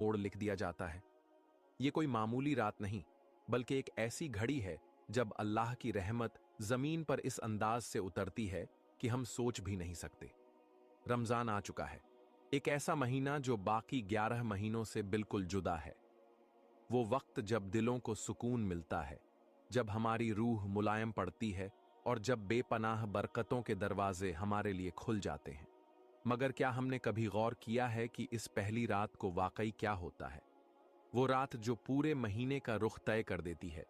मोड़ लिख दिया जाता है। ये कोई मामूली रात नहीं, बल्कि एक ऐसी घड़ी है जब अल्लाह की रहमत जमीन पर इस अंदाज से उतरती है कि हम सोच भी नहीं सकते। रमजान आ चुका है, एक ऐसा महीना जो बाकी 11 महीनों से बिल्कुल जुदा है। वो वक्त जब दिलों को सुकून मिलता है, जब हमारी रूह मुलायम पड़ती है और जब बेपनाह बरकतों के दरवाजे हमारे लिए खुल जाते हैं। मगर क्या हमने कभी गौर किया है कि इस पहली रात को वाकई क्या होता है? वो रात जो पूरे महीने का रुख तय कर देती है,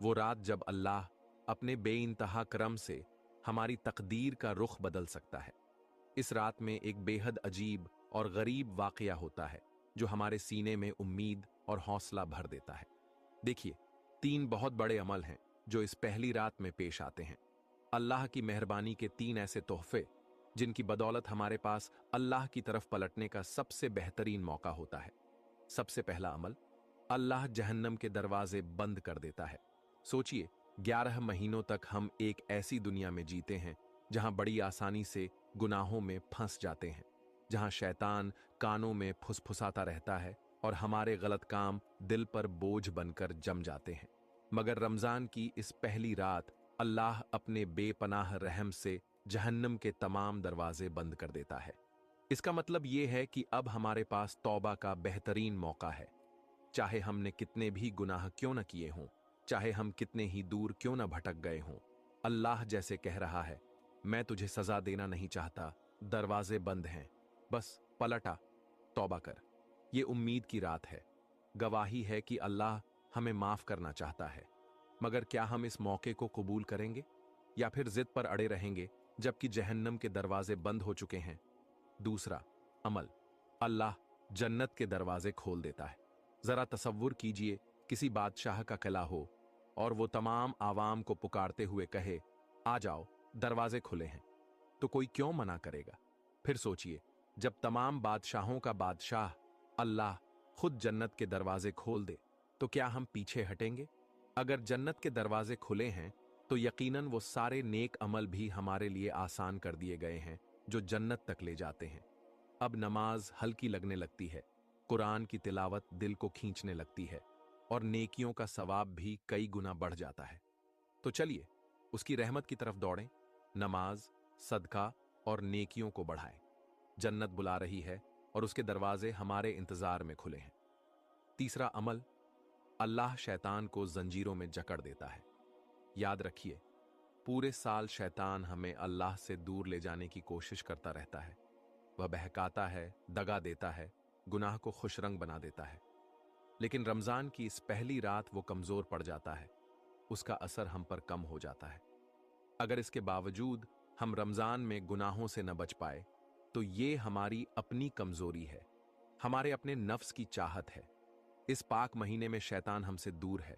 वो रात जब अल्लाह अपने बेइंतहा करम से हमारी तकदीर का रुख बदल सकता है। इस रात में एक बेहद अजीब और गरीब वाकया होता है जो हमारे सीने में उम्मीद और हौसला भर देता है। देखिए, 3 बहुत बड़े अमल हैं जो इस पहली रात में पेश आते हैं। अल्लाह की मेहरबानी के 3 ऐसे तोहफे जिनकी बदौलत हमारे पास अल्लाह की तरफ पलटने का सबसे बेहतरीन मौका होता है। सबसे पहला अमल, अल्लाह जहन्नम के दरवाजे बंद कर देता है। सोचिए, 11 महीनों तक हम एक ऐसी दुनिया में जीते हैं जहां बड़ी आसानी से गुनाहों में फंस जाते हैं, जहां शैतान कानों में फुसफुसाता रहता है और हमारे गलत काम दिल पर बोझ बनकर जम जाते हैं। मगर रमजान की इस पहली रात अल्लाह अपने बेपनाह रहम से जहन्नम के तमाम दरवाजे बंद कर देता है। इसका मतलब यह है कि अब हमारे पास तौबा का बेहतरीन मौका है। चाहे हमने कितने भी गुनाह क्यों न किए हों, चाहे हम कितने ही दूर क्यों न भटक गए हों, अल्लाह जैसे कह रहा है, मैं तुझे सजा देना नहीं चाहता, दरवाजे बंद हैं, बस पलटा, तौबा कर। ये उम्मीद की रात है, गवाही है कि अल्लाह हमें माफ करना चाहता है। मगर क्या हम इस मौके को कबूल करेंगे या फिर जिद पर अड़े रहेंगे जबकि जहन्नम के दरवाजे बंद हो चुके हैं? दूसरा अमल, अल्लाह जन्नत के दरवाजे खोल देता है। जरा तसव्वुर कीजिए, किसी बादशाह का किला हो और वो तमाम आवाम को पुकारते हुए कहे, आ जाओ, दरवाजे खुले हैं। तो कोई क्यों मना करेगा? फिर सोचिए, जब तमाम बादशाहों का बादशाह अल्लाह खुद जन्नत के दरवाजे खोल दे, तो क्या हम पीछे हटेंगे? अगर जन्नत के दरवाजे खुले हैं तो यकीनन वो सारे नेक अमल भी हमारे लिए आसान कर दिए गए हैं जो जन्नत तक ले जाते हैं। अब नमाज हल्की लगने लगती है, कुरान की तिलावत दिल को खींचने लगती है और नेकियों का सवाब भी कई गुना बढ़ जाता है। तो चलिए उसकी रहमत की तरफ दौड़ें, नमाज, सदका और नेकियों को बढ़ाएं। जन्नत बुला रही है और उसके दरवाजे हमारे इंतजार में खुले हैं। तीसरा अमल, अल्लाह शैतान को जंजीरों में जकड़ देता है। याद रखिए, पूरे साल शैतान हमें अल्लाह से दूर ले जाने की कोशिश करता रहता है। वह बहकाता है, दगा देता है, गुनाह को खुशरंग बना देता है। लेकिन रमजान की इस पहली रात वो कमजोर पड़ जाता है, उसका असर हम पर कम हो जाता है। अगर इसके बावजूद हम रमजान में गुनाहों से न बच पाए तो ये हमारी अपनी कमजोरी है, हमारे अपने नफ्स की चाहत है। इस पाक महीने में शैतान हमसे दूर है।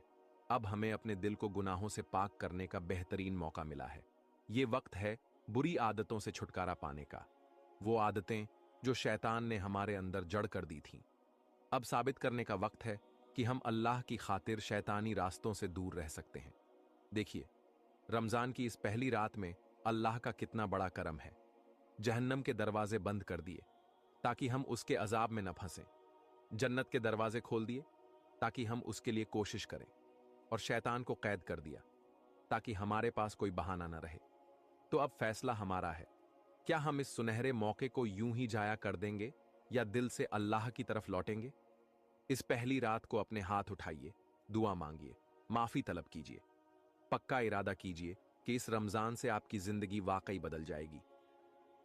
अब हमें अपने दिल को गुनाहों से पाक करने का बेहतरीन मौका मिला है। ये वक्त है बुरी आदतों से छुटकारा पाने का, वो आदतें जो शैतान ने हमारे अंदर जड़ कर दी थीं। अब साबित करने का वक्त है कि हम अल्लाह की खातिर शैतानी रास्तों से दूर रह सकते हैं। देखिए, रमजान की इस पहली रात में अल्लाह का कितना बड़ा करम है। जहन्नम के दरवाजे बंद कर दिए ताकि हम उसके अजाब में न फंसें, जन्नत के दरवाजे खोल दिए ताकि हम उसके लिए कोशिश करें, और शैतान को कैद कर दिया ताकि हमारे पास कोई बहाना न रहे। तो अब फैसला हमारा है, क्या हम इस सुनहरे मौके को यूं ही जाया कर देंगे या दिल से अल्लाह की तरफ लौटेंगे? इस पहली रात को अपने हाथ उठाइए, दुआ मांगिए, माफी तलब कीजिए, पक्का इरादा कीजिए कि इस रमजान से आपकी जिंदगी वाकई बदल जाएगी।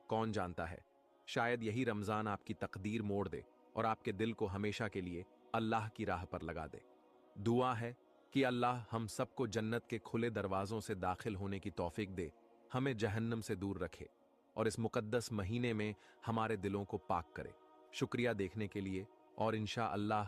कौन जानता है, शायद यही रमजान आपकी तकदीर मोड़ दे और आपके दिल को हमेशा के लिए अल्लाह की राह पर लगा दे। दुआ है कि अल्लाह हम सबको जन्नत के खुले दरवाजों से दाखिल होने की तौफीक दे, हमें जहन्नम से दूर रखे और इस मुकद्दस महीने में हमारे दिलों को पाक करे। शुक्रिया देखने के लिए, और इंशा अल्लाह